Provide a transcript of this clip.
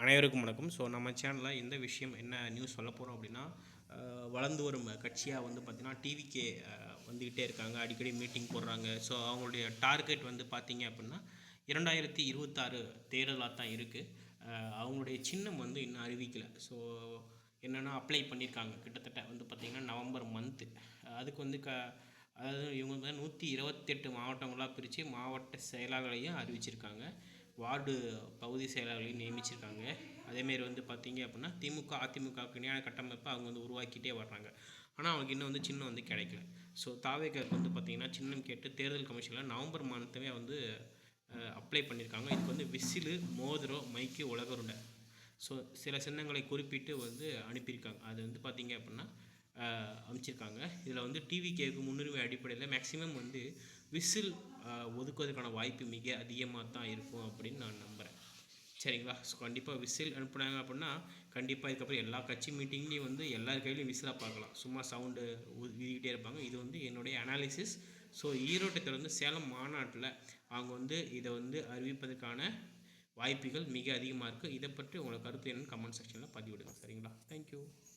அனைவருக்கும் வணக்கம். ஸோ நம்ம சேனலில் எந்த விஷயம் என்ன நியூஸ் சொல்ல போகிறோம் அப்படின்னா, வளர்ந்து வரும் கட்சியாக வந்து பார்த்திங்கன்னா டிவிகே வந்துக்கிட்டே இருக்காங்க. அடிக்கடி மீட்டிங் போடுறாங்க. ஸோ அவங்களுடைய டார்கெட் வந்து பார்த்திங்க அப்படின்னா 2026 தேர்தலாக தான் இருக்குது. அவங்களுடைய சின்னம் வந்து இன்னும் அறிவிக்கலை. ஸோ என்னென்னா அப்ளை பண்ணியிருக்காங்க. கிட்டத்தட்ட வந்து பார்த்திங்கன்னா நவம்பர் மந்த்து. அதுக்கு வந்து அதாவது இவங்க வந்து 128 மாவட்டங்களாக பிரித்து மாவட்ட செயலாளர்களையும் அறிவிச்சிருக்காங்க. வார்டு பகுதி செயலாளர்களையும் நியமிச்சிருக்காங்க. அதேமாரி வந்து பார்த்திங்க அப்படின்னா திமுக அதிமுகவுக்கு இணையான கட்டமைப்பை அவங்க வந்து உருவாக்கிட்டே வர்றாங்க. ஆனால் அவங்களுக்கு இன்னும் வந்து சின்னம் வந்து கிடைக்கல. ஸோ தாவேக்காவுக்கு வந்து பார்த்திங்கன்னா சின்னம் கேட்டு தேர்தல் கமிஷனில் நவம்பர் மாதமே வந்து அப்ளை பண்ணியிருக்காங்க. இதுக்கு வந்து விசிலு, மோதிரம், மைக்கு, உலகருண்டை, ஸோ சில சின்னங்களை குறிப்பிட்டு வந்து அனுப்பியிருக்காங்க. அது வந்து பார்த்திங்க அப்படின்னா அமைச்சிருக்காங்க. இதில் வந்து டிவிகேக்கு முன்னுரிமை அடிப்படையில் மேக்ஸிமம் வந்து விசில் ஒதுக்குவதற்கான வாய்ப்பு மிக அதிகமாக தான் இருக்கும் அப்படின்னு நான் நம்புகிறேன். சரிங்களா? ஸோ கண்டிப்பாக விசில் அனுப்புனாங்க அப்படின்னா கண்டிப்பாக இதுக்கப்புறம் எல்லா கட்சி மீட்டிங்லேயும் வந்து எல்லார் கையிலையும் விசிலாக பார்க்கலாம். சும்மா சவுண்டு வீதிக்கிட்டே இருப்பாங்க. இது வந்து என்னுடைய அனாலிசிஸ். ஸோ ஈரோட்டை தொடர்ந்து சேலம் மாநாட்டில் அவங்க வந்து இதை வந்து அறிவிப்பதற்கான வாய்ப்புகள் மிக அதிகமாக இருக்குது. இதை பற்றி உங்களோட கருத்து என்னன்னு கமெண்ட் செக்ஷனில் பதிவிடுங்க. சரிங்களா? தேங்க்யூ.